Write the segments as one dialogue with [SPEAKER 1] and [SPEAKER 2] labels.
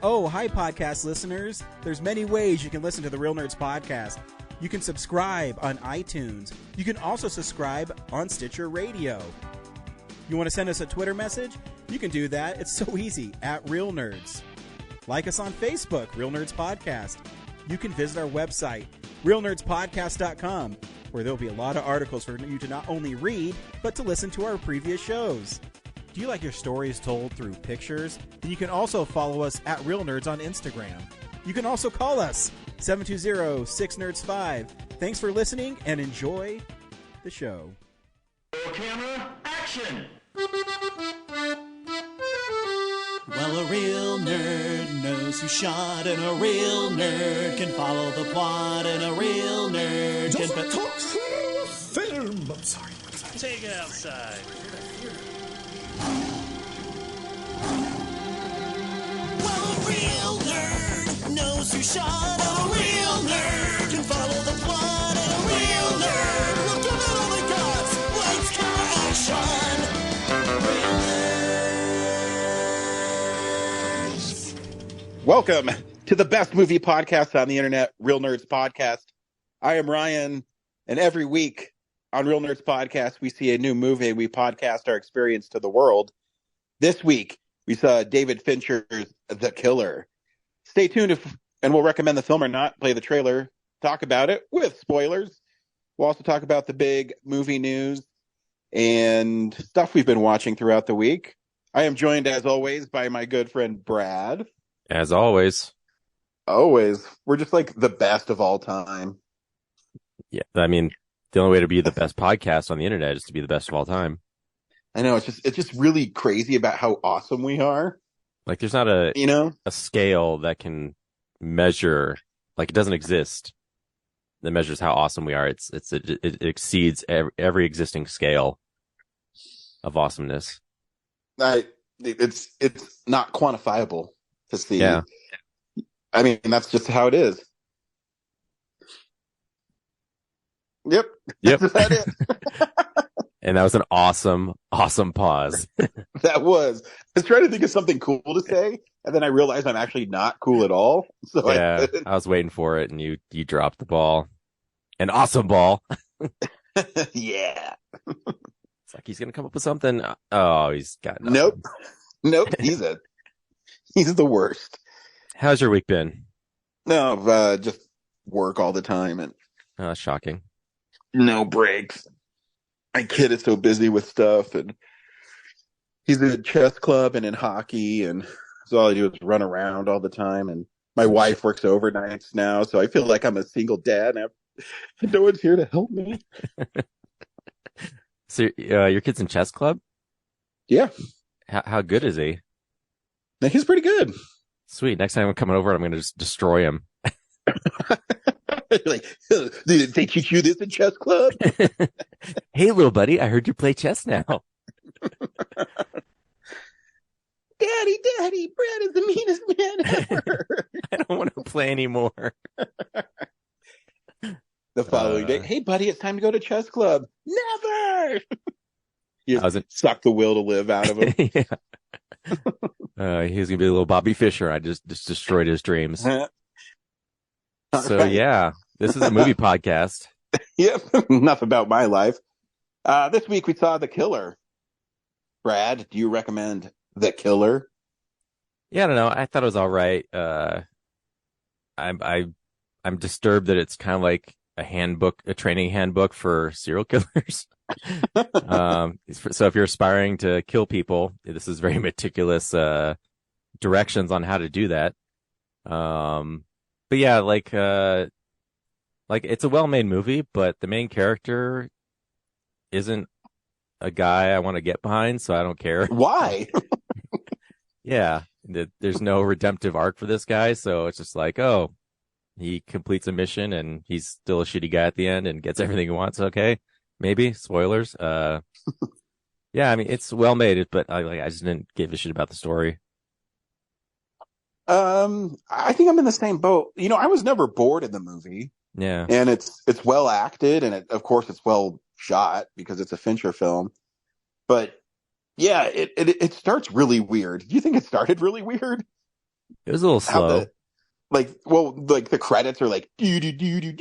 [SPEAKER 1] Oh, hi, podcast listeners. There's many ways you can listen to the Real Nerds Podcast. You can subscribe on iTunes. You can also subscribe on Stitcher Radio. You want to send us a Twitter message? You can do that. It's so easy, at Real Nerds. Like us on Facebook, Real Nerds Podcast. You can visit our website, realnerdspodcast.com, where there'll be a lot of articles for you to not only read, but to listen to our previous shows. Do you like your stories told through pictures? Then you can also follow us at Real Nerds on Instagram. You can also call us, 720-6nerds5. Thanks for listening and enjoy the show.
[SPEAKER 2] Camera, action!
[SPEAKER 3] Well, a real nerd knows who shot, and a real nerd can follow the plot, and a real nerd can...
[SPEAKER 4] Doesn't talk film! I'm sorry.
[SPEAKER 5] Take it outside.
[SPEAKER 3] Well, a real nerd knows who shot, and a real nerd can follow the plot, and a real nerd will give it all they got. Lights, camera, action! Real nerds.
[SPEAKER 6] Welcome to the best movie podcast on the internet, Real Nerds Podcast. I am Ryan, and every week on Real Nerds Podcast, we see a new movie. We podcast our experience to the world. This week, we saw David Fincher's The Killer. Stay tuned and we'll recommend the film or not, play the trailer, talk about it with spoilers. We'll also talk about the big movie news and stuff we've been watching throughout the week. I am joined, as always, by my good friend Brad.
[SPEAKER 5] As always.
[SPEAKER 6] Always. We're just like the best of all time.
[SPEAKER 5] Yeah, I mean, the only way to be the best podcast on the internet is to be the best of all time.
[SPEAKER 6] I know, it's just really crazy about how awesome we are.
[SPEAKER 5] Like, there's not a scale that can measure, like, it doesn't exist that measures how awesome we are. It exceeds every existing scale of awesomeness.
[SPEAKER 6] It's not quantifiable to see.
[SPEAKER 5] Yeah.
[SPEAKER 6] I mean, that's just how it is. Yep. That's about it.
[SPEAKER 5] And that was an awesome pause.
[SPEAKER 6] That was. I was trying to think of something cool to say, and then I realized I'm actually not cool at all. So
[SPEAKER 5] yeah, I was waiting for it, and you dropped the ball. An awesome ball.
[SPEAKER 6] Yeah.
[SPEAKER 5] It's like he's gonna come up with something. Oh, he's got nothing.
[SPEAKER 6] Nope. He's the worst.
[SPEAKER 5] How's your week been?
[SPEAKER 6] No, just work all the time and
[SPEAKER 5] Shocking.
[SPEAKER 6] No breaks. My kid is so busy with stuff, and he's in chess club and in hockey, and so all I do is run around all the time. And my wife works overnights now, so I feel like I'm a single dad, and no one's here to help me.
[SPEAKER 5] So your kid's in chess club?
[SPEAKER 6] Yeah.
[SPEAKER 5] How good is he?
[SPEAKER 6] He's pretty good.
[SPEAKER 5] Sweet. Next time I'm coming over, I'm going to just destroy him.
[SPEAKER 6] Like, did they teach you this in chess club?
[SPEAKER 5] Hey, little buddy, I heard you play chess now.
[SPEAKER 6] Daddy, Brad is the meanest man ever.
[SPEAKER 5] I don't want to play anymore.
[SPEAKER 6] The following day, hey, buddy, it's time to go to chess club. Never! You suck the will to live out of him.
[SPEAKER 5] Yeah. He's going to be a little Bobby Fischer. I just destroyed his dreams. So,
[SPEAKER 6] right.
[SPEAKER 5] Yeah, this is a movie podcast.
[SPEAKER 6] Yep, enough about my life. This week we saw The Killer. Brad, do you recommend The Killer?
[SPEAKER 5] Yeah, I don't know. I thought it was all right. I'm disturbed that it's kind of like a training handbook for serial killers. So if you're aspiring to kill people, this is very meticulous directions on how to do that. But yeah, like it's a well-made movie, but the main character isn't a guy I want to get behind, so I don't care.
[SPEAKER 6] Why?
[SPEAKER 5] Yeah, there's no redemptive arc for this guy, so it's just like, oh, he completes a mission and he's still a shitty guy at the end and gets everything he wants. Okay, maybe spoilers. Yeah, I mean it's well-made, but I just didn't give a shit about the story.
[SPEAKER 6] I think I'm in the same boat. You know, I was never bored in the movie.
[SPEAKER 5] Yeah.
[SPEAKER 6] And it's well acted, and of course it's well shot because it's a Fincher film. But yeah, it starts really weird. Do you think it started really weird?
[SPEAKER 5] It was a little
[SPEAKER 6] how
[SPEAKER 5] slow.
[SPEAKER 6] the credits are like do do do do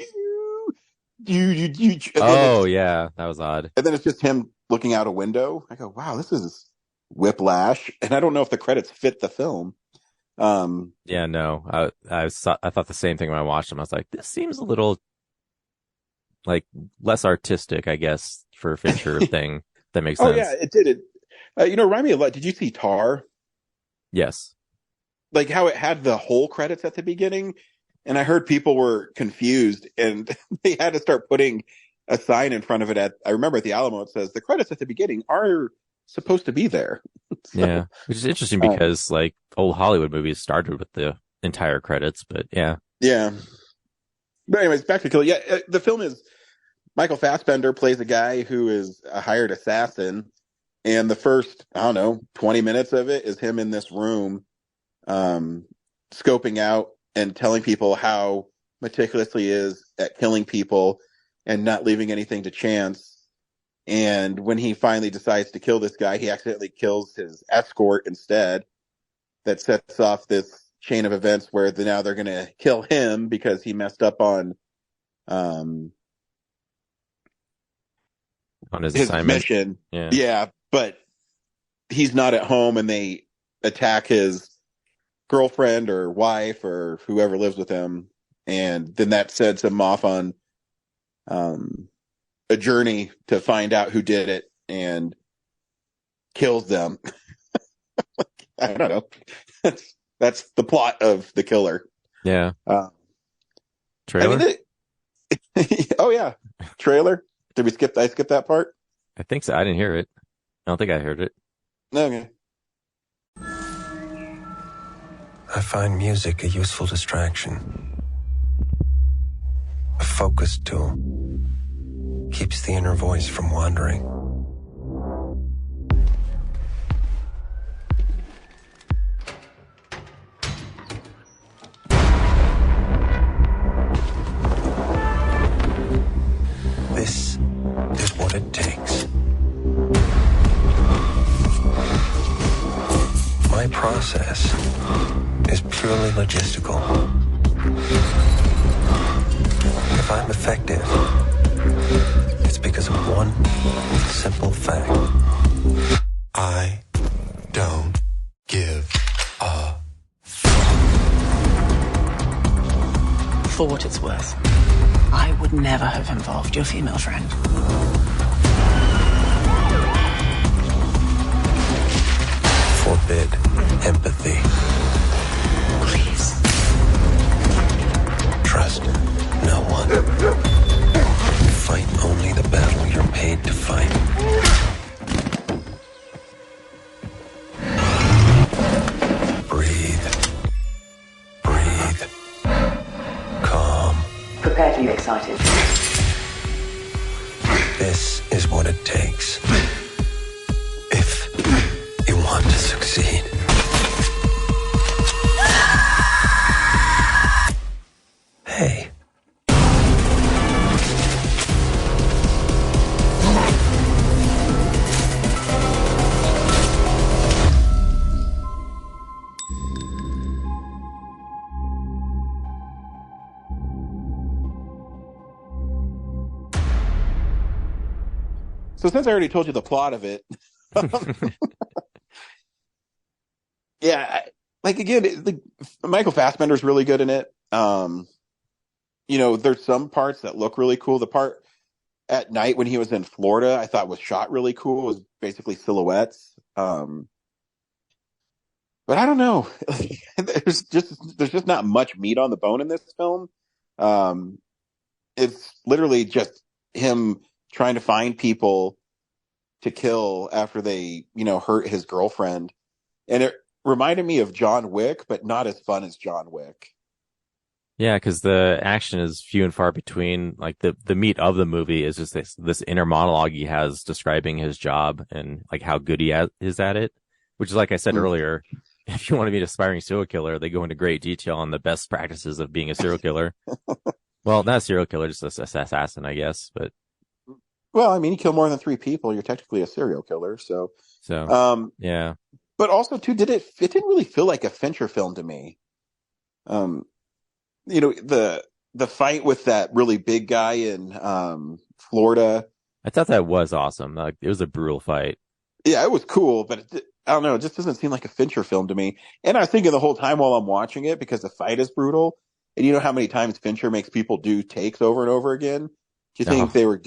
[SPEAKER 6] do do do,
[SPEAKER 5] Oh yeah, that was odd.
[SPEAKER 6] and then it's just him looking out a window. I go, wow, this is Whiplash, and I don't know if the credits fit the film.
[SPEAKER 5] Yeah, no, I thought the same thing when I watched them. I was like, this seems a little like less artistic, I guess, for a Fincher thing. That makes
[SPEAKER 6] Oh
[SPEAKER 5] sense.
[SPEAKER 6] yeah, it did it. Remind me a lot. Did you see Tar?
[SPEAKER 5] Yes.
[SPEAKER 6] Like how it had the whole credits at the beginning, and I heard people were confused, and they had to start putting a sign in front of it. I remember at the Alamo it says the credits at the beginning are supposed to be there. So,
[SPEAKER 5] Yeah, which is interesting because like old Hollywood movies started with the entire credits, but yeah.
[SPEAKER 6] yeah. But anyways, back to Kill. Yeah, the film is Michael Fassbender plays a guy who is a hired assassin, and the first, I don't know, 20 minutes of it is him in this room, scoping out and telling people how meticulously he is at killing people and not leaving anything to chance. And when he finally decides to kill this guy, he accidentally kills his escort instead. That sets off this chain of events where now they're going to kill him because he messed up on
[SPEAKER 5] On his
[SPEAKER 6] his
[SPEAKER 5] assignment.
[SPEAKER 6] mission.
[SPEAKER 5] Yeah.
[SPEAKER 6] Yeah, but he's not at home, and they attack his girlfriend or wife or whoever lives with him, and then that sets him off on a journey to find out who did it and kills them. I don't know. That's the plot of The Killer.
[SPEAKER 5] Yeah.
[SPEAKER 6] I
[SPEAKER 5] Trailer?
[SPEAKER 6] mean, oh yeah, trailer. Did we skip? I skipped that part.
[SPEAKER 5] I think so. I didn't hear it. I don't think I heard it.
[SPEAKER 6] Okay.
[SPEAKER 7] I find music a useful distraction. A focus tool. Keeps the inner voice from wandering. This is what it takes. My process is purely logistical. If I'm effective, it's because of one simple fact. I don't give a
[SPEAKER 8] For what it's worth, I would never have involved your female friend.
[SPEAKER 7] forbid empathy.
[SPEAKER 8] Please.
[SPEAKER 7] Trust no one. Fight only the battle you're paid to fight. Breathe. Breathe. Calm.
[SPEAKER 8] Prepare to be excited.
[SPEAKER 7] This is what it takes. If you want to succeed. Hey.
[SPEAKER 6] So since I already told you the plot of it, yeah, like again, Michael Fassbender's really good in it. There's some parts that look really cool. The part at night when he was in Florida, I thought was shot really cool. It was basically silhouettes. But I don't know. there's just not much meat on the bone in this film. It's literally just him trying to find people to kill after they, hurt his girlfriend. And it reminded me of John Wick, but not as fun as John Wick.
[SPEAKER 5] Yeah, because the action is few and far between. Like the meat of the movie is just this inner monologue he has describing his job and like how good he is at it. Which is like I said earlier, if you want to be an aspiring serial killer, they go into great detail on the best practices of being a serial killer. Well, not a serial killer, just an assassin, I guess. But
[SPEAKER 6] well, I mean, you kill more than 3 people, you're technically a serial killer. So
[SPEAKER 5] yeah.
[SPEAKER 6] But also, too, it didn't really feel like a Fincher film to me. Um, the fight with that really big guy in Florida.
[SPEAKER 5] I thought that was awesome. Like, it was a brutal fight.
[SPEAKER 6] Yeah, it was cool, but I don't know. It just doesn't seem like a Fincher film to me. And I was thinking the whole time while I'm watching it, because the fight is brutal, and you know how many times Fincher makes people do takes over and over again? Do you think they were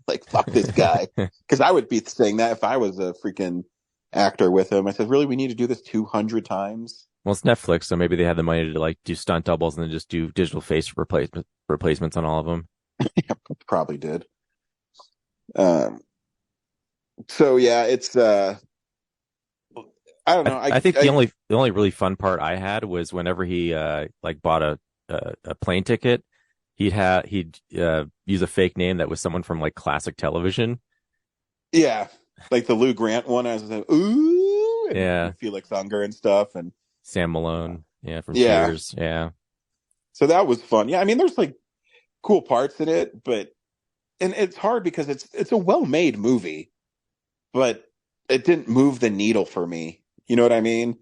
[SPEAKER 6] like, fuck this guy? Because I would be saying that if I was a freaking actor with him. I said, really, we need to do this 200 times?
[SPEAKER 5] Well, it's Netflix, so maybe they had the money to like do stunt doubles and then just do digital face replacements on all of them.
[SPEAKER 6] Yeah, probably did. So yeah, it's I don't know.
[SPEAKER 5] I think the only really fun part I had was whenever he like bought a plane ticket, he'd use a fake name that was someone from like classic television.
[SPEAKER 6] Yeah, like the Lou Grant one. I was like, ooh, and
[SPEAKER 5] yeah,
[SPEAKER 6] Felix Unger and stuff, and
[SPEAKER 5] Sam Malone, from Cheers, yeah.
[SPEAKER 6] So that was fun. Yeah, I mean, there's like cool parts in it, but and it's hard because it's a well-made movie, but it didn't move the needle for me. You know what I mean?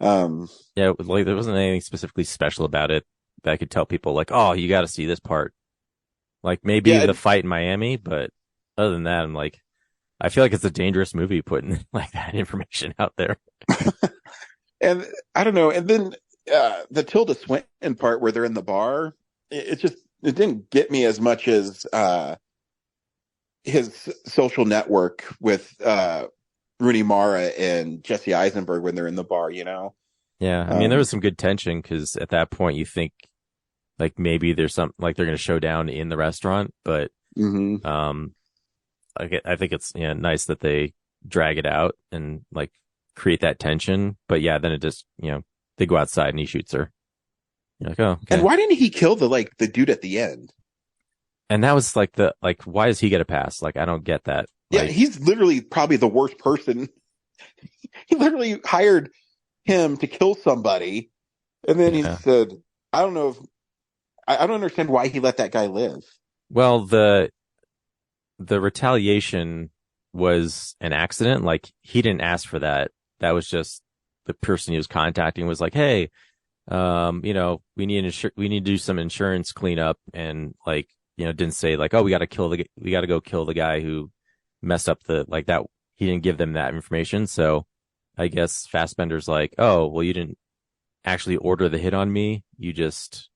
[SPEAKER 5] Yeah, like there wasn't anything specifically special about it that I could tell people like, oh, you got to see this part. Like maybe the fight in Miami, but other than that, I'm like, I feel like it's a dangerous movie putting like that information out there.
[SPEAKER 6] And I don't know. And then the Tilda Swinton part where they're in the bar, it didn't get me as much as his Social Network with Rooney Mara and Jesse Eisenberg when they're in the bar, you know?
[SPEAKER 5] Yeah. I mean, there was some good tension because at that point you think like maybe there's some, like they're going to show down in the restaurant, but I think it's nice that they drag it out and like create that tension. But yeah, then it just, they go outside and he shoots her. You're like, oh, okay.
[SPEAKER 6] And why didn't he kill the dude at the end? And
[SPEAKER 5] that was like why does he get a pass? Like, I don't get that.
[SPEAKER 6] Yeah, he's literally probably the worst person. He literally hired him to kill somebody. And then he said, I don't understand why he let that guy live.
[SPEAKER 5] Well, the retaliation was an accident. Like, he didn't ask for that. That was just the person he was contacting was like, hey, we need to do some insurance cleanup, and like, didn't say like, oh, we got to go kill the guy who messed up that. He didn't give them that information. So I guess Fassbender's like, oh, well, you didn't actually order the hit on me. You just,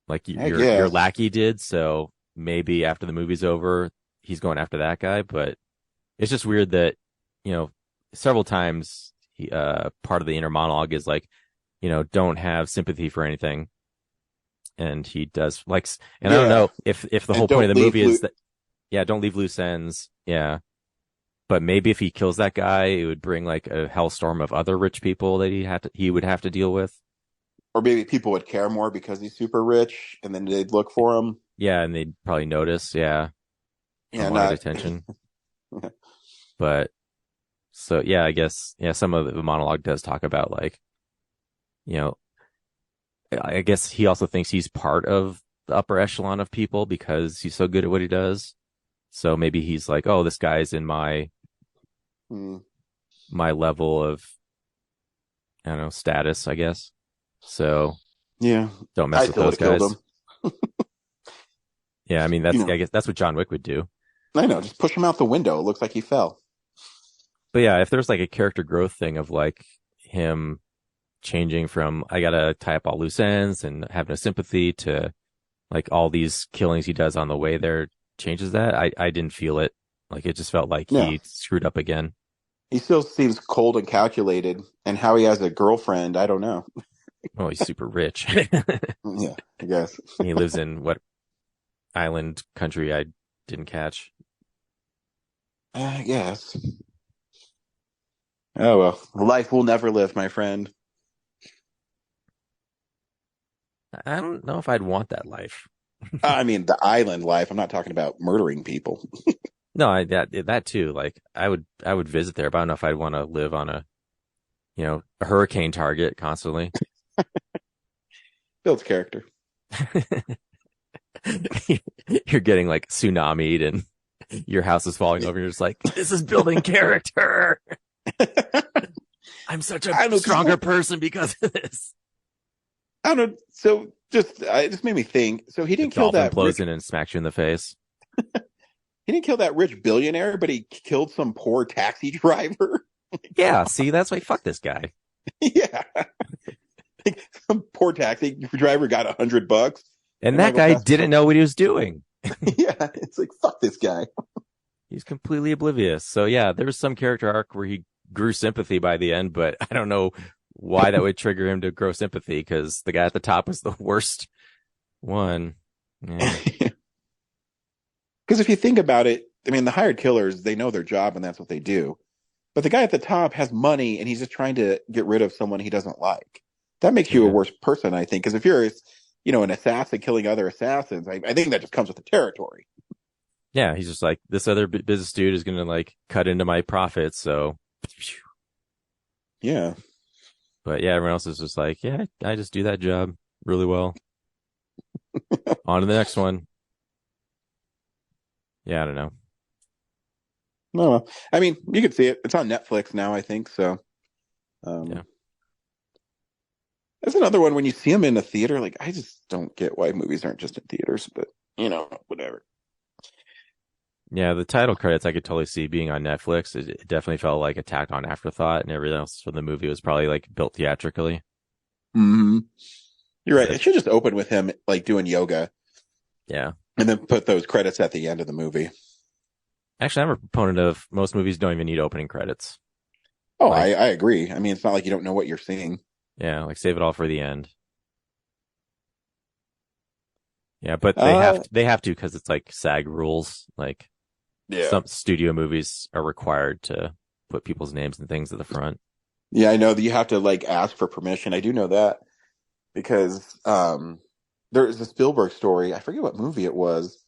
[SPEAKER 5] like your lackey did. So maybe after the movie's over, he's going after that guy. But it's just weird that, several times part of the inner monologue is like, don't have sympathy for anything. And he does I don't know if the whole point of the movie is that, don't leave loose ends. Yeah. But maybe if he kills that guy, it would bring like a hellstorm of other rich people that he would have to deal with.
[SPEAKER 6] Or maybe people would care more because he's super rich, and then they'd look for him.
[SPEAKER 5] Yeah, and they'd probably notice. Yeah, not attention. But so yeah, I guess some of the monologue does talk about like, I guess he also thinks he's part of the upper echelon of people because he's so good at what he does. So maybe he's like, oh, this guy's in my level of, I don't know, status, I guess. So
[SPEAKER 6] yeah,
[SPEAKER 5] don't mess with those guys. Yeah, I mean I guess that's what John Wick would do.
[SPEAKER 6] I know, just push him out the window. It looks like he fell.
[SPEAKER 5] But yeah, if there's like a character growth thing of like him changing from I gotta tie up all loose ends and have no sympathy to like all these killings he does on the way there changes that. I didn't feel it. Like it just felt like he screwed up again.
[SPEAKER 6] He still seems cold and calculated, and how he has a girlfriend, I don't know.
[SPEAKER 5] Well, he's super rich.
[SPEAKER 6] Yeah, I guess.
[SPEAKER 5] He lives in what island country I didn't catch.
[SPEAKER 6] I guess. Oh well, life will never live, my friend.
[SPEAKER 5] I don't know if I'd want that life.
[SPEAKER 6] I mean, the island life. I'm not talking about murdering people.
[SPEAKER 5] No, that too. Like I would visit there, but I don't know if I'd want to live on a hurricane target constantly.
[SPEAKER 6] Builds character.
[SPEAKER 5] You're getting like tsunamied and your house is falling over. You're just like, this is building character. I'm such
[SPEAKER 6] I don't know,
[SPEAKER 5] a stronger person because of this.
[SPEAKER 6] I don't know. So it just made me think. So he
[SPEAKER 5] The
[SPEAKER 6] didn't kill
[SPEAKER 5] dolphin
[SPEAKER 6] that.
[SPEAKER 5] blows in and smacks you in the face.
[SPEAKER 6] He didn't kill that rich billionaire, but he killed some poor taxi driver.
[SPEAKER 5] Yeah, see, that's why fuck this guy.
[SPEAKER 6] Yeah. Some poor taxi driver got $100.
[SPEAKER 5] And that guy didn't know what he was doing.
[SPEAKER 6] Yeah, it's like, fuck this guy.
[SPEAKER 5] He's completely oblivious. So yeah, there was some character arc where he grew sympathy by the end, but I don't know why that would trigger him to grow sympathy, because the guy at the top was the worst one. Yeah.
[SPEAKER 6] Because if you think about it, I mean, the hired killers, they know their job and that's what they do. But the guy at the top has money and he's just trying to get rid of someone he doesn't like. That makes you a worse person, I think. Because if you're, an assassin killing other assassins, I think that just comes with the territory.
[SPEAKER 5] Yeah, he's just like, this other business dude is going to like cut into my profits. So,
[SPEAKER 6] yeah.
[SPEAKER 5] But yeah, everyone else is just like, yeah, I just do that job really well. On to the next one. Yeah, I don't know.
[SPEAKER 6] No, I mean, you can see it. It's on Netflix now, I think. So,
[SPEAKER 5] Yeah.
[SPEAKER 6] That's another one when you see them in the theater. Like, I just don't get why movies aren't just in theaters, but whatever.
[SPEAKER 5] Yeah, the title credits I could totally see being on Netflix. It definitely felt like a tacked on afterthought, and everything else from the movie was probably like built theatrically.
[SPEAKER 6] Mm-hmm. You're right. It should just open with him like doing yoga.
[SPEAKER 5] Yeah.
[SPEAKER 6] And then put those credits at the end of the movie.
[SPEAKER 5] Actually, I'm a proponent of most movies don't even need opening credits.
[SPEAKER 6] Oh, like, I agree. I mean, it's not like you don't know what you're seeing.
[SPEAKER 5] Yeah, like save it all for the end. Yeah, but they have to because it's like SAG rules. Like, some studio movies are required to put people's names and things at the front.
[SPEAKER 6] Yeah, I know that you have to like ask for permission. I do know that because there's a Spielberg story. I forget what movie it was,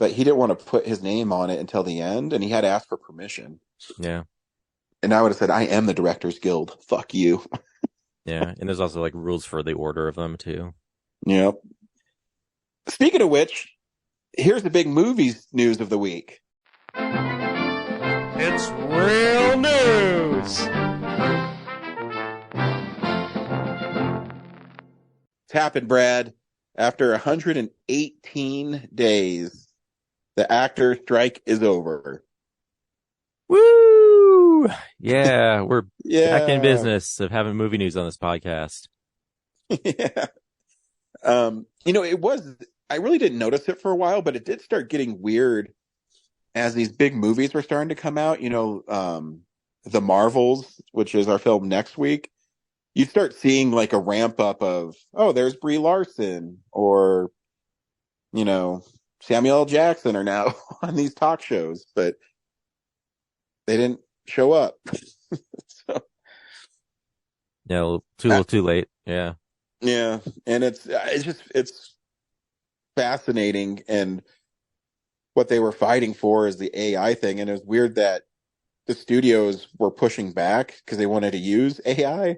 [SPEAKER 6] but he didn't want to put his name on it until the end, and he had to ask for permission.
[SPEAKER 5] Yeah.
[SPEAKER 6] And I would have said, I am the Directors Guild. Fuck you.
[SPEAKER 5] Yeah, and there's also like rules for the order of them too.
[SPEAKER 6] Yep. Speaking of which, here's the big movies news of the week.
[SPEAKER 2] It's real news.
[SPEAKER 6] It's happened, Brad. After 118 days, the actor strike is over.
[SPEAKER 5] Woo! Yeah, we're back in business of having movie news on this podcast.
[SPEAKER 6] Yeah. I really didn't notice it for a while, but it did start getting weird as these big movies were starting to come out. The Marvels, which is our film next week. You start seeing like a ramp up of, oh, there's Brie Larson, or, Samuel L. Jackson are now on these talk shows, but they didn't show up. So,
[SPEAKER 5] yeah, a little too late. Yeah.
[SPEAKER 6] Yeah. And it's fascinating. And what they were fighting for is the AI thing. And it was weird that the studios were pushing back because they wanted to use AI.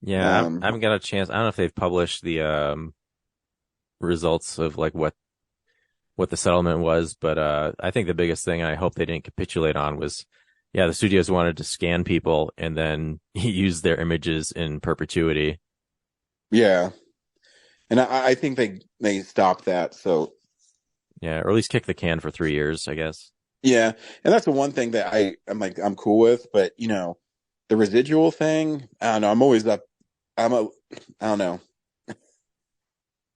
[SPEAKER 5] Yeah, I haven't got a chance. I don't know if they've published the results of like what the settlement was, but I think the biggest thing, and I hope they didn't capitulate on, was the studios wanted to scan people and then use their images in perpetuity. Yeah,
[SPEAKER 6] and I think they stopped that. So
[SPEAKER 5] yeah, or at least kick the can for 3 years, I guess.
[SPEAKER 6] Yeah, and that's the one thing that I'm cool with, but the residual thing, I don't know. I'm always up. I don't know.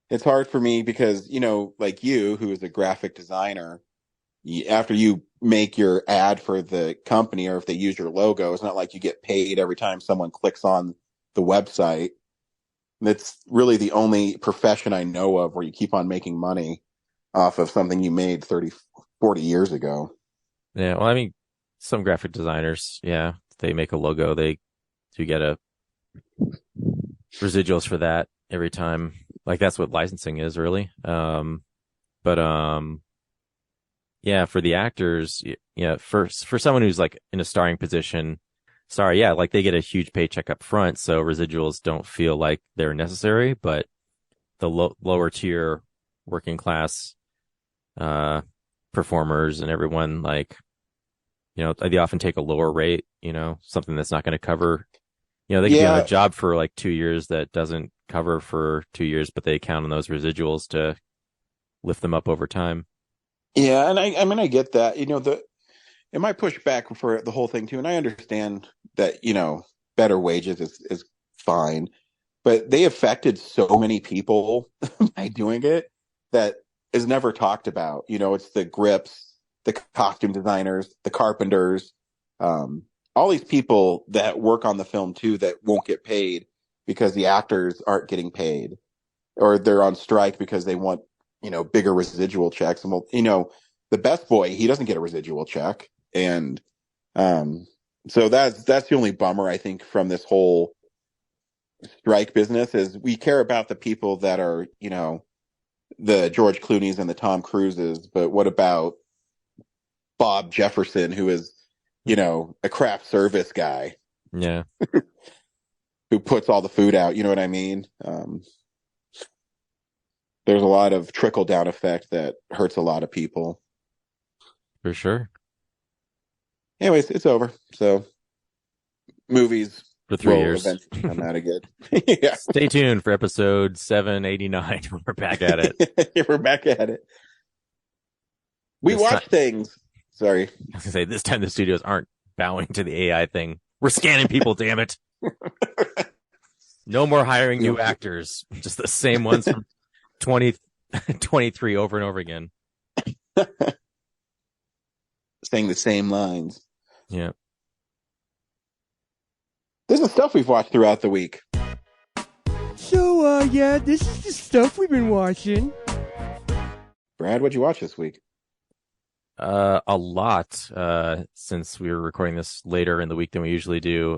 [SPEAKER 6] It's hard for me because, like you, who is a graphic designer, after you make your ad for the company, or if they use your logo, it's not like you get paid every time someone clicks on the website. That's really the only profession I know of where you keep on making money off of something you made 30, 40 years ago.
[SPEAKER 5] Yeah, well, I mean, some graphic designers, they make a logo, they do get a residuals for that every time. Like, that's what licensing is, really. For the actors, for someone who's like in a starring position, like they get a huge paycheck up front, so residuals don't feel like they're necessary. But the lower tier working class performers and everyone, like, they often take a lower rate, something that's not going to cover, they could be on a job for like 2 years that doesn't cover for 2 years, but they count on those residuals to lift them up over time.
[SPEAKER 6] Yeah. And I get that, it might push back for the whole thing too. And I understand that, better wages is fine, but they affected so many people by doing it that is never talked about. It's the grips, the costume designers, the carpenters, all these people that work on the film too that won't get paid because the actors aren't getting paid, or they're on strike because they want, bigger residual checks. And the best boy, he doesn't get a residual check. And so that's the only bummer, I think, from this whole strike business, is we care about the people that are, the George Clooney's and the Tom Cruises, but what about Bob Jefferson, who is, a craft service guy?
[SPEAKER 5] Yeah.
[SPEAKER 6] Who puts all the food out, you know what I mean? There's a lot of trickle down effect that hurts a lot of people.
[SPEAKER 5] For sure.
[SPEAKER 6] Anyways, it's over. So movies
[SPEAKER 5] for 3 years
[SPEAKER 6] eventually come out again. Yeah.
[SPEAKER 5] Stay tuned for episode 789. We're back at it.
[SPEAKER 6] We're back at it. We watch things. Sorry.
[SPEAKER 5] I was gonna say, this time the studios aren't bowing to the AI thing. We're scanning people, damn it. No more hiring new actors. Just the same ones from 2023 over and over again.
[SPEAKER 6] Saying the same lines.
[SPEAKER 5] Yeah.
[SPEAKER 6] This is stuff we've watched throughout the week.
[SPEAKER 2] So, yeah, this is the stuff we've been watching.
[SPEAKER 6] Brad, what'd you watch this week?
[SPEAKER 5] A lot, since we were recording this later in the week than we usually do.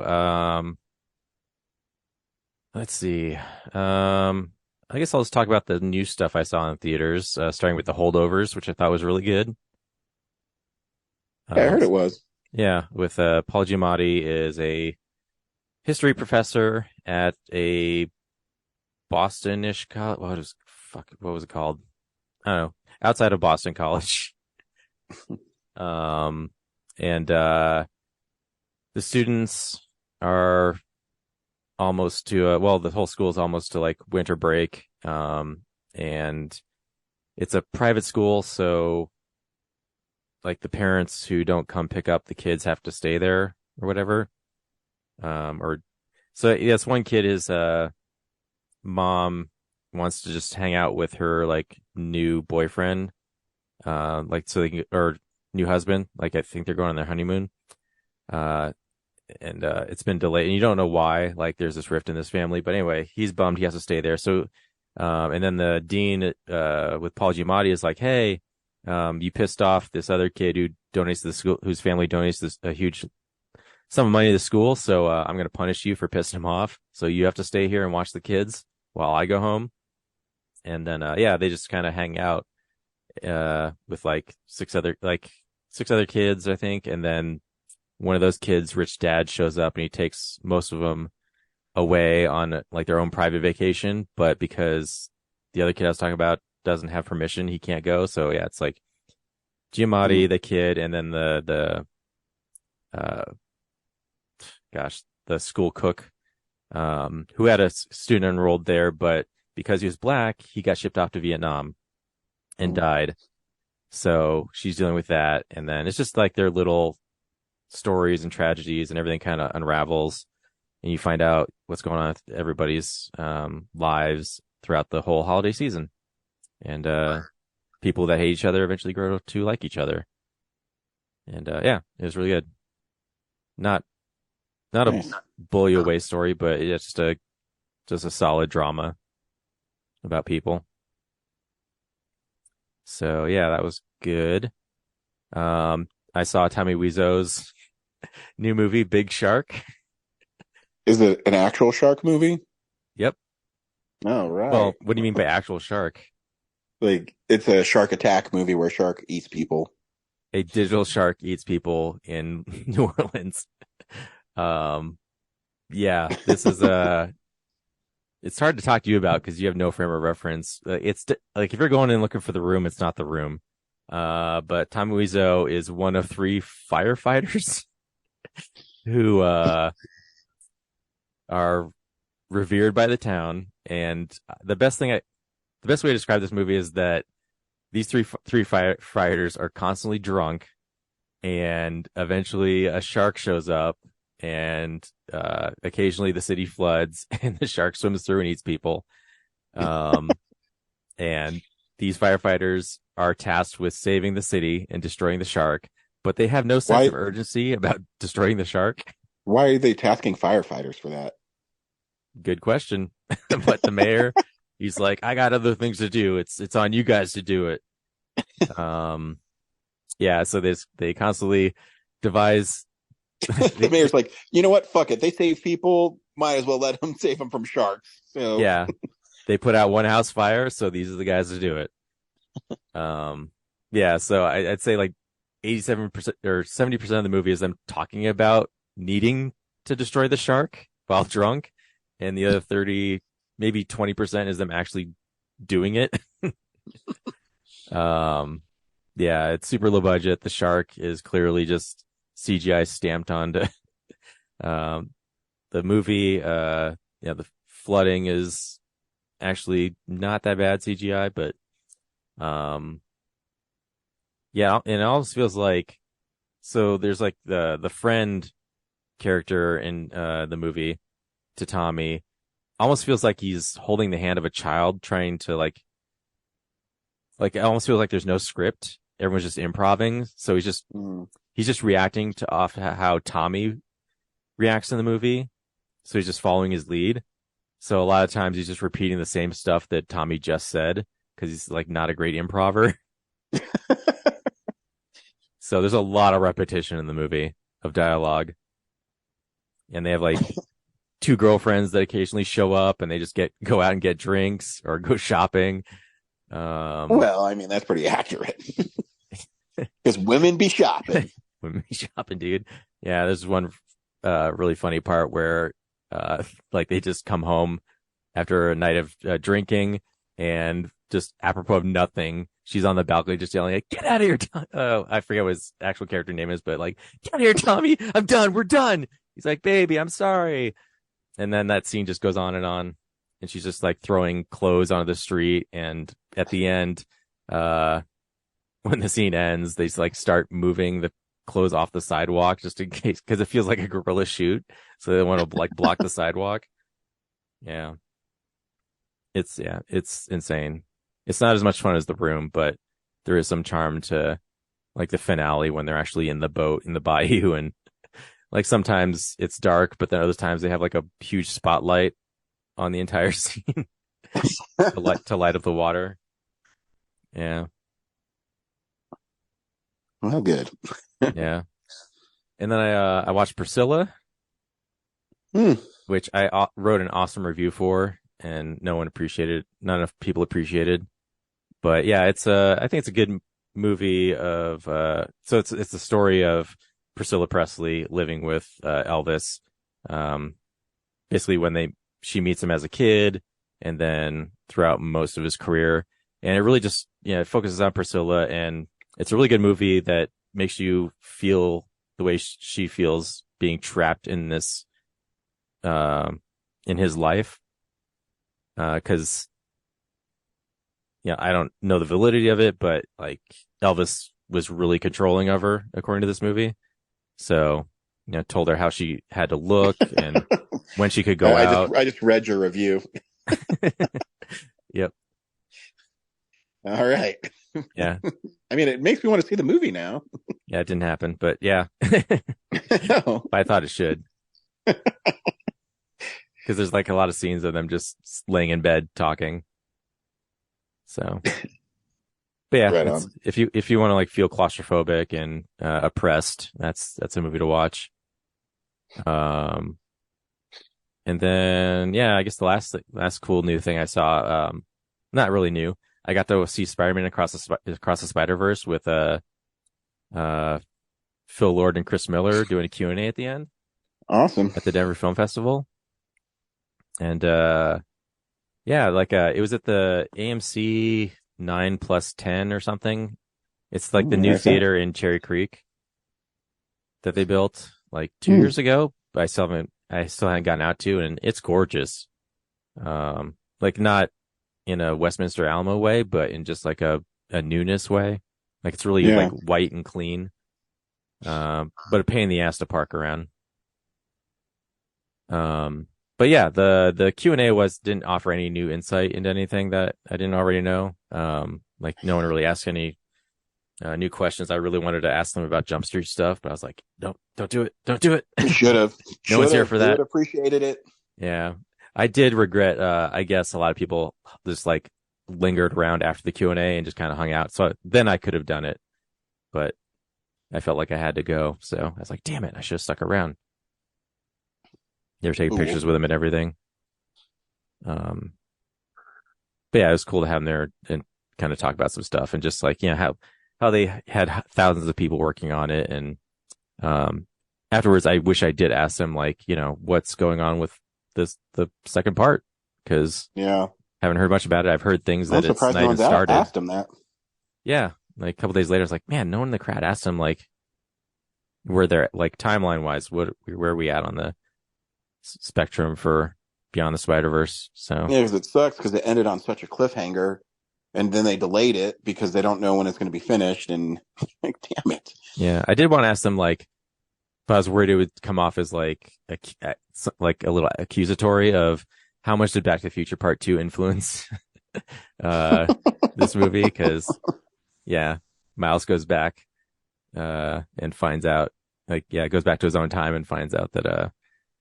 [SPEAKER 5] Let's see. I guess I'll just talk about the new stuff I saw in theaters, starting with The Holdovers, which I thought was really good.
[SPEAKER 6] Yeah, I heard it was.
[SPEAKER 5] Yeah, with Paul Giamatti is a history professor at a Boston-ish college. What was it called? I don't know. Outside of Boston College. And the students are almost to the whole school is almost to like winter break. And it's a private school, so like the parents who don't come pick up the kids have to stay there or whatever. So yes, one kid, his mom wants to just hang out with her like new boyfriend, or new husband. Like I think they're going on their honeymoon. And it's been delayed, and you don't know why. Like there's this rift in this family, but anyway, he's bummed he has to stay there. So, and then the dean with Paul Giamatti is like, hey, you pissed off this other kid who donates to the school, whose family donates a huge sum of money to the school. So I'm going to punish you for pissing him off. So you have to stay here and watch the kids while I go home. And then they just kind of hang out with like six other kids, I think. And then one of those kids' rich dad shows up and he takes most of them away on like their own private vacation. But because the other kid I was talking about doesn't have permission, he can't go. So yeah, it's like Giamatti, the kid, and then the school cook, who had a student enrolled there, but because he was black, he got shipped off to Vietnam and died. So she's dealing with that. And then it's just like their little stories and tragedies, and everything kind of unravels, and you find out what's going on with everybody's lives throughout the whole holiday season. And people that hate each other eventually grow to like each other. And it was really good. Not nice. A bully away story, but it's just a solid drama about people. So yeah, that was good. I saw Tommy Wiseau's new movie, Big Shark.
[SPEAKER 6] Is it an actual shark movie?
[SPEAKER 5] Yep.
[SPEAKER 6] Oh, right.
[SPEAKER 5] Well, what do you mean by actual shark?
[SPEAKER 6] Like, it's a shark attack movie where a shark eats people.
[SPEAKER 5] A digital shark eats people in New Orleans. Yeah, this is it's hard to talk to you about because you have no frame of reference. It's like if you're going in looking for The Room, it's not The Room. But Tommy Wiseau is one of 3 firefighters who are revered by the town. And the best way to describe this movie is that these three firefighters are constantly drunk, and eventually a shark shows up, and occasionally the city floods, and the shark swims through and eats people. And these firefighters are tasked with saving the city and destroying the shark, but they have no sense of urgency about destroying the shark.
[SPEAKER 6] Why are they tasking firefighters for that?
[SPEAKER 5] Good question. But the mayor, he's like, I got other things to do. It's on you guys to do it. Yeah. So they constantly devise.
[SPEAKER 6] The mayor's like, you know what? Fuck it. They save people. Might as well let them save them from sharks. So
[SPEAKER 5] yeah, they put out one house fire. So these are the guys to do it. Yeah. So I'd say like 87% or 70% of the movie is them talking about needing to destroy the shark while drunk. And the other 30, maybe 20% is them actually doing it. Yeah, it's super low budget. The shark is clearly just CGI stamped onto the movie. The flooding is actually not that bad CGI, but yeah, and it almost feels like, so there's like the friend character in the movie to Tommy, almost feels like he's holding the hand of a child trying to like it almost feels like there's no script. Everyone's just improvising. So he's just reacting to off how Tommy reacts in the movie. So he's just following his lead. So a lot of times he's just repeating the same stuff that Tommy just said, because he's like not a great improver. So there's a lot of repetition in the movie of dialogue. And they have like 2 girlfriends that occasionally show up, and they just go out and get drinks or go shopping.
[SPEAKER 6] Well, I mean, that's pretty accurate. Because women be shopping.
[SPEAKER 5] Women be shopping, dude. Yeah, there's one really funny part where like they just come home after a night of drinking, and just apropos of nothing, she's on the balcony just yelling, like, "Get out of here, I forget what his actual character name is, but like, "Get out of here, Tommy! I'm done. We're done." He's like, "Baby, I'm sorry." And then that scene just goes on, and she's just like throwing clothes onto the street. And at the end, when the scene ends, they just like start moving the clothes off the sidewalk just in case, because it feels like a guerrilla shoot. So they want to like block the sidewalk. Yeah. It's insane. It's not as much fun as The Room, but there is some charm to like the finale when they're actually in the boat in the bayou, and like sometimes it's dark, but then other times they have like a huge spotlight on the entire scene to light up the water. Yeah.
[SPEAKER 6] Well, good.
[SPEAKER 5] Yeah. And then I watched Priscilla, which I wrote an awesome review for, and none enough people appreciated. But yeah, I think it's a good movie of, so it's the story of Priscilla Presley living with Elvis, basically when she meets him as a kid, and then throughout most of his career. And it really just, it focuses on Priscilla, and it's a really good movie that makes you feel the way she feels being trapped in this, in his life. 'Cause I don't know the validity of it, but like Elvis was really controlling of her according to this movie. So, told her how she had to look and when she could go out.
[SPEAKER 6] I just read your review.
[SPEAKER 5] Yep.
[SPEAKER 6] All right.
[SPEAKER 5] Yeah.
[SPEAKER 6] I mean, it makes me want to see the movie now.
[SPEAKER 5] Yeah, it didn't happen, but yeah. But I thought it should. Because there's like a lot of scenes of them just laying in bed talking. So, but yeah,
[SPEAKER 6] Right on.
[SPEAKER 5] if you want to like feel claustrophobic and oppressed, that's a movie to watch. And then I guess the last cool new thing I saw, not really new. I got to see Spider-Man Across the Spider-Verse with Phil Lord and Chris Miller doing a Q&A at the end.
[SPEAKER 6] Awesome.
[SPEAKER 5] At the Denver Film Festival. And it was at the AMC 9+10 or something. It's like the new
[SPEAKER 6] Okay.
[SPEAKER 5] theater in Cherry Creek that they built like 2 years ago, but I still haven't gotten out to, and it's gorgeous. Like not in a Westminster Alamo way, but in just like a newness way. Like it's really like white and clean. But a pain in the ass to park around. But yeah, the Q&A didn't offer any new insight into anything that I didn't already know. Like no one really asked any new questions. I really wanted to ask them about Jump Street stuff, but I was like, don't do it. Don't do it.
[SPEAKER 6] Should have.
[SPEAKER 5] No one's here for that.
[SPEAKER 6] Would appreciated it.
[SPEAKER 5] Yeah. I did regret, I guess a lot of people just like lingered around after the Q&A and just kind of hung out. So then I could have done it, but I felt like I had to go. So I was like, damn it, I should have stuck around. You ever take pictures with him and everything? But yeah, it was cool to have him there and kind of talk about some stuff and just like, you know, how they had thousands of people working on it. And, afterwards, I wish I did ask them like, you know, what's going on with the second part, because haven't heard much about it. I've heard things that it's not even started.
[SPEAKER 6] Asked him that.
[SPEAKER 5] Yeah, like a couple days later, I was like, man, no one in the crowd asked him like where they're like timeline wise, where are we at on the spectrum for Beyond the Spider-Verse? So
[SPEAKER 6] yeah, because it sucks because it ended on such a cliffhanger, and then they delayed it because they don't know when it's going to be finished. And like, damn it.
[SPEAKER 5] Yeah, I did want to ask them like, but I was worried it would come off as like a little accusatory of how much did Back to the Future Part 2 influence this movie? Because Miles goes back and finds out goes back to his own time and finds out that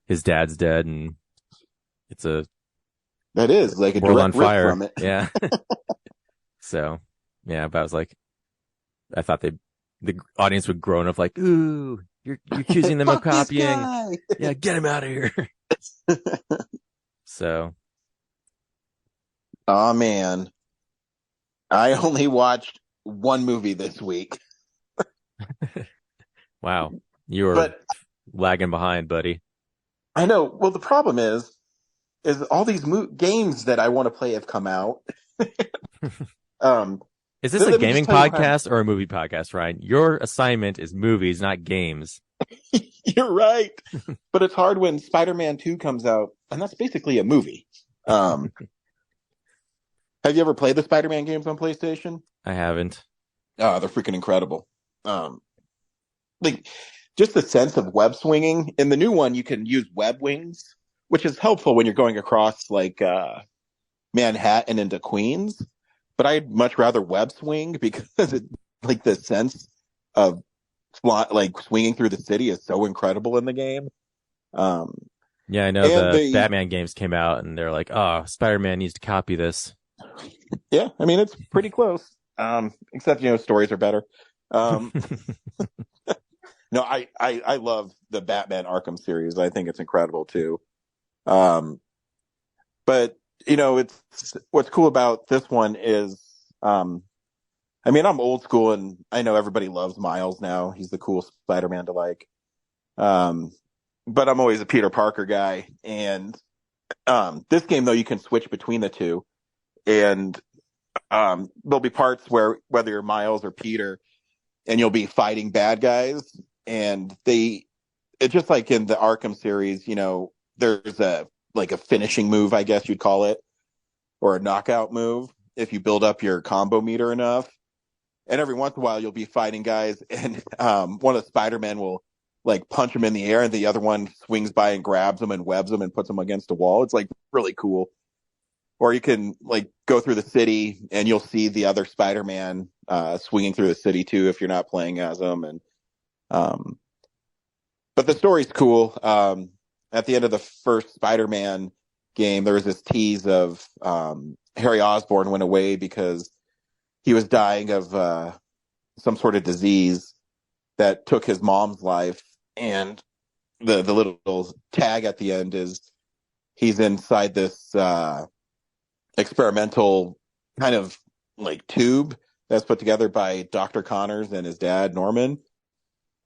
[SPEAKER 5] his dad's dead, and
[SPEAKER 6] that is like a
[SPEAKER 5] world
[SPEAKER 6] direct
[SPEAKER 5] on fire.
[SPEAKER 6] From it.
[SPEAKER 5] Yeah. So yeah, but I was like, I thought the audience would groan up like, ooh, you're accusing them of copying. Yeah, get him out of here. So.
[SPEAKER 6] Oh man, I only watched one movie this week.
[SPEAKER 5] Wow, you were lagging behind, buddy.
[SPEAKER 6] I know. Well, the problem is all these games that I want to play have come out.
[SPEAKER 5] Is this a gaming podcast or a movie podcast, Ryan? Your assignment is movies, not games.
[SPEAKER 6] You're right. But it's hard when Spider-Man 2 comes out, and that's basically a movie. Have you ever played the Spider-Man games on PlayStation?
[SPEAKER 5] I haven't.
[SPEAKER 6] Oh, they're freaking incredible. Like, just the sense of web swinging. In the new one, you can use web wings, which is helpful when you're going across, like, Manhattan into Queens. But I'd much rather web swing because like the sense of like swinging through the city is so incredible in the game.
[SPEAKER 5] Yeah, I know the Batman games came out and they're like, oh, Spider-Man needs to copy this.
[SPEAKER 6] Yeah, I mean, it's pretty close. Except, you know, stories are better. No, I love the Batman Arkham series. I think it's incredible too. But you know, what's cool about this one is, I mean, I'm old school and I know everybody loves Miles now. He's the cool Spider-Man to like. But I'm always a Peter Parker guy. And, this game though, you can switch between the two, and, there'll be parts where whether you're Miles or Peter and you'll be fighting bad guys, and it's just like in the Arkham series, you know, there's a finishing move, I guess you'd call it, or a knockout move if you build up your combo meter enough. And every once in a while you'll be fighting guys, and one of the Spider-Men will like punch him in the air, and the other one swings by and grabs him and webs him and puts him against a wall. It's like really cool. Or you can like go through the city and you'll see the other Spider-Man swinging through the city too if you're not playing as him. And but the story's cool. At the end of the first Spider-Man game, there was this tease of Harry Osborn went away because he was dying of some sort of disease that took his mom's life. And the little tag at the end is he's inside this experimental kind of like tube that's put together by Dr. Connors and his dad, Norman.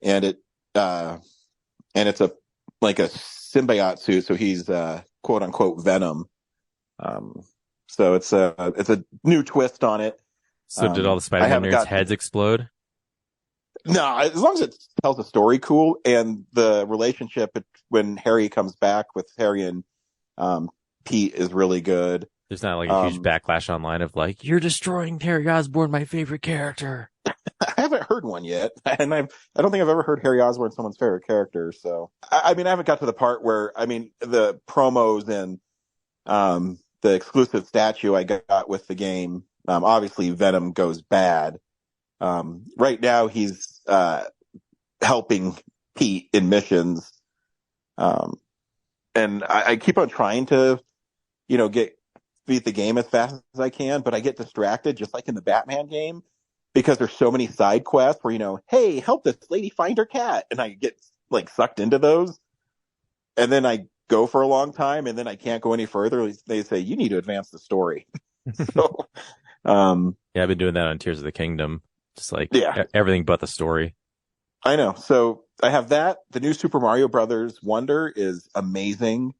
[SPEAKER 6] And it's a symbiote suit, so he's quote unquote Venom. So it's a new twist on it.
[SPEAKER 5] So did all the Spider-Man nerds' heads explode?
[SPEAKER 6] No, as long as it tells a story cool, and the relationship when Harry comes back with Harry and Pete is really good.
[SPEAKER 5] There's not like a huge backlash online of like, you're destroying Harry Osborn, my favorite character.
[SPEAKER 6] I haven't heard one yet, and I don't think I've ever heard Harry Osborn someone's favorite character. So I mean, I haven't got to the part where the promos and the exclusive statue I got with the game. Obviously, Venom goes bad. Right now, he's helping Pete in missions, and I keep on trying to, beat the game as fast as I can, but I get distracted, just like in the Batman game, because there's so many side quests where, hey, help this lady find her cat, and I get like sucked into those, and then I go for a long time, and then I can't go any further. They say you need to advance the story. So,
[SPEAKER 5] yeah, I've been doing that on Tears of the Kingdom, just like everything but the story.
[SPEAKER 6] I know. So I have that. The new Super Mario Brothers Wonder is amazing.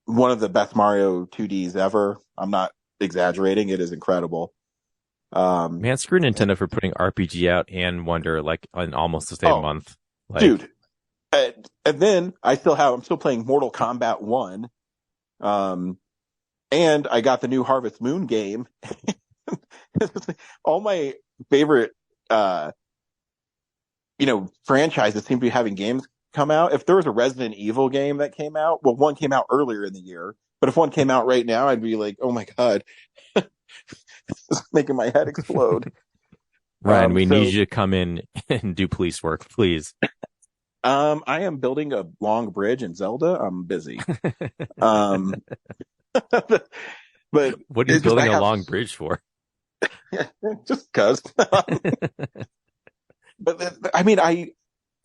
[SPEAKER 6] One of the best Mario 2Ds ever. I'm not exaggerating. It is incredible.
[SPEAKER 5] Man, screw Nintendo for putting RPG out and Wonder like in almost the same month. Like,
[SPEAKER 6] dude. And then I'm still playing Mortal Kombat 1. And I got the new Harvest Moon game. All my favorite, franchises seem to be having games come out. If there was a Resident Evil game that came out, well, one came out earlier in the year, but if one came out right now, I'd be like, oh my God, this is making my head explode.
[SPEAKER 5] Ryan, we need you to come in and do police work, please.
[SPEAKER 6] I am building a long bridge in Zelda. I'm busy. But
[SPEAKER 5] what are you building a long bridge for?
[SPEAKER 6] Just cause. But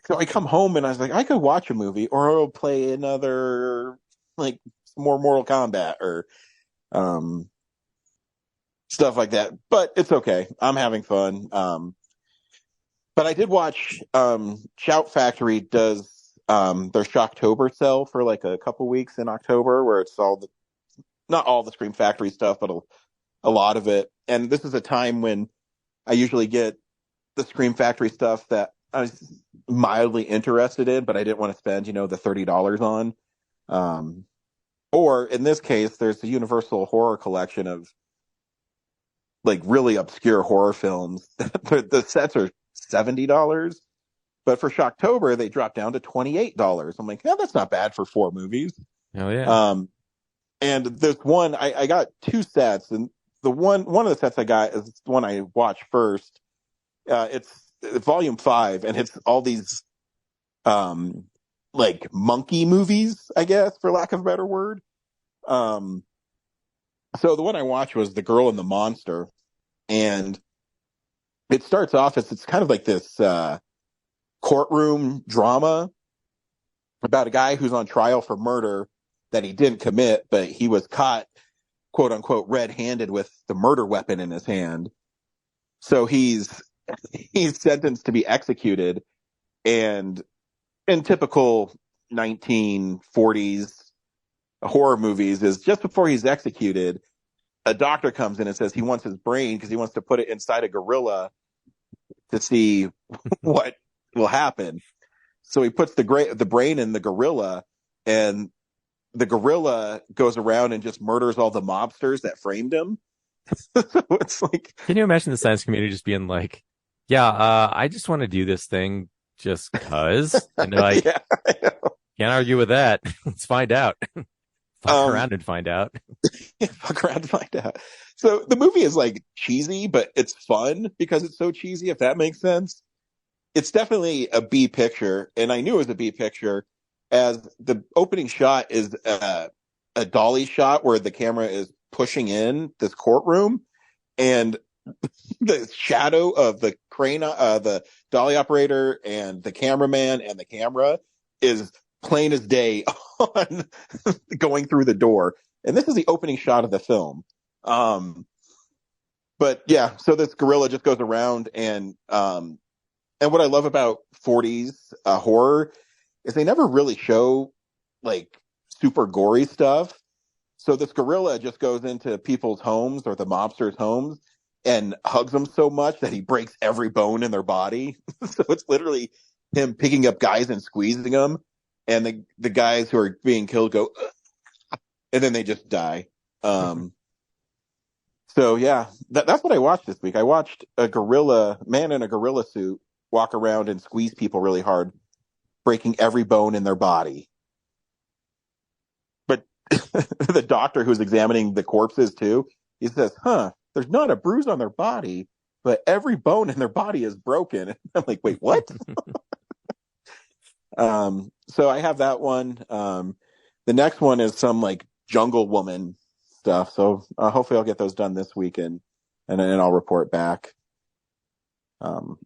[SPEAKER 6] I come home and I was like, I could watch a movie or I'll play another, like, more Mortal Kombat or stuff like that. But it's okay. I'm having fun. But I did watch Shout Factory does their Shocktober sale for like a couple weeks in October, where it's not all the Scream Factory stuff, but a lot of it. And this is a time when I usually get the Scream Factory stuff that I was mildly interested in, but I didn't want to spend, the $30 on. Or in this case, there's the Universal Horror Collection of like really obscure horror films. The sets are $70, but for Shocktober they dropped down to $28. I'm like, that's not bad for 4 movies.
[SPEAKER 5] Hell yeah.
[SPEAKER 6] And there's one I got 2 sets, and the one of the sets I got is the one I watched first. It's volume 5, and it's all these like monkey movies, I guess, for lack of a better word. So the one I watched was The Girl and the Monster, and it starts off as it's kind of like this courtroom drama about a guy who's on trial for murder that he didn't commit, but he was caught, quote unquote, red-handed with the murder weapon in his hand. So he's sentenced to be executed, and in typical 1940s horror movies is just before he's executed, a doctor comes in and says he wants his brain because he wants to put it inside a gorilla to see what will happen. So he puts the brain in the gorilla, and the gorilla goes around and just murders all the mobsters that framed him. So it's like,
[SPEAKER 5] can you imagine the science community just being like, yeah, I just want to do this thing just cause, and they're like,
[SPEAKER 6] yeah,
[SPEAKER 5] can't argue with that. Let's find out. Fuck around and find out.
[SPEAKER 6] Fuck around and find out. So the movie is like cheesy, but it's fun because it's so cheesy, if that makes sense. It's definitely a B picture, and I knew it was a B picture as the opening shot is a dolly shot where the camera is pushing in this courtroom, and the shadow of the crane, the dolly operator and the cameraman and the camera is plain as day on going through the door. And this is the opening shot of the film. But yeah, so this gorilla just goes around, and what I love about 40s horror is they never really show like super gory stuff. So this gorilla just goes into people's homes or the mobsters' homes and hugs them so much that he breaks every bone in their body. So it's literally him picking up guys and squeezing them, and the guys who are being killed go, and then they just die. So yeah, that's what I watched this week. I watched a man in a gorilla suit walk around and squeeze people really hard, breaking every bone in their body. But the doctor who's examining the corpses too, he says, there's not a bruise on their body, but every bone in their body is broken. I'm like, wait, what? So I have that one. The next one is some like jungle woman stuff. So hopefully I'll get those done this weekend, and then I'll report back. So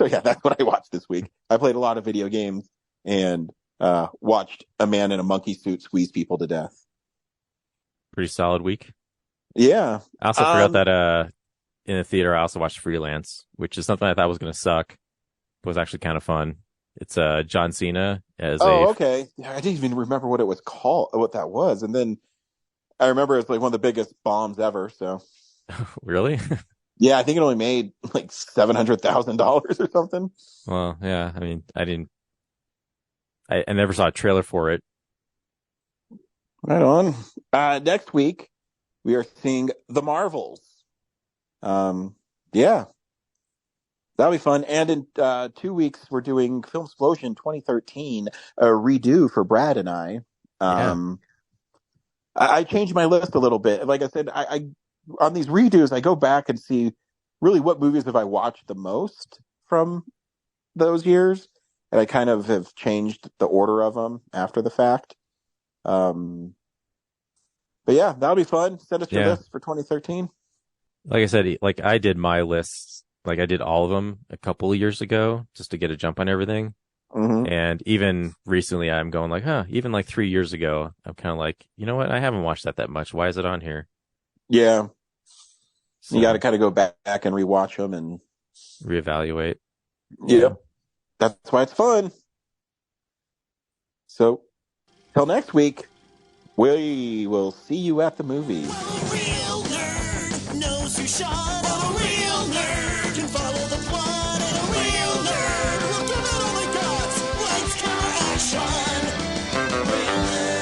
[SPEAKER 6] yeah, that's what I watched this week. I played a lot of video games and watched a man in a monkey suit squeeze people to death.
[SPEAKER 5] Pretty solid week.
[SPEAKER 6] Yeah.
[SPEAKER 5] I also forgot that in the theater I also watched Freelance, which is something I thought was going to suck, but was actually kind of fun. It's John Cena as
[SPEAKER 6] okay. I didn't even remember what it was called, what that was, and then I remember it's like one of the biggest bombs ever. So
[SPEAKER 5] really?
[SPEAKER 6] Yeah, I think it only made like $700,000 or something.
[SPEAKER 5] Well, yeah. I mean, I never saw a trailer for it.
[SPEAKER 6] Right on. Next week we are seeing The Marvels. Yeah, that'll be fun. And in 2 weeks we're doing Film Explosion 2013, a redo for Brad and I. I changed my list a little bit. Like I said, I on these redos, I go back and see really what movies have I watched the most from those years, and I kind of have changed the order of them after the fact. But yeah, that'll be fun. Send us your list for 2013.
[SPEAKER 5] Like I said, like I did my lists, like I did all of them a couple of years ago just to get a jump on everything.
[SPEAKER 6] Mm-hmm.
[SPEAKER 5] And even recently I'm going like, even like 3 years ago, I'm kind of like, you know what? I haven't watched that much. Why is it on here?
[SPEAKER 6] Yeah.
[SPEAKER 5] So,
[SPEAKER 6] you got to kind of go back and rewatch them and
[SPEAKER 5] reevaluate.
[SPEAKER 6] Yeah. That's why it's fun. So, till next week, we will see you at the movies.
[SPEAKER 3] A real nerd knows who shot. A real nerd can follow the plot. And a real nerd will give it all they got. Lights, camera, action. Real nerds.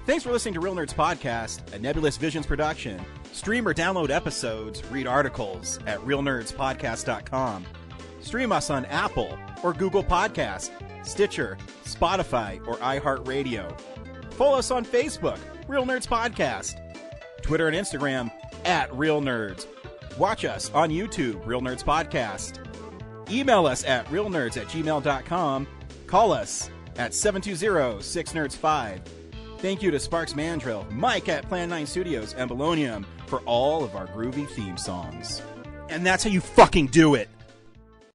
[SPEAKER 1] Thanks for listening to Real Nerds Podcast, a Nebulous Visions production. Stream or download episodes, read articles at realnerdspodcast.com. Stream us on Apple or Google Podcasts, Stitcher, Spotify, or iHeartRadio. Follow us on Facebook, Real Nerds Podcast. Twitter and Instagram, @Real Nerds. Watch us on YouTube, Real Nerds Podcast. Email us at realnerds@gmail.com. Call us at 720-6nerds5. Thank you to Sparks Mandrill, Mike at Plan 9 Studios, and Bolognium for all of our groovy theme songs. And that's how you fucking do it!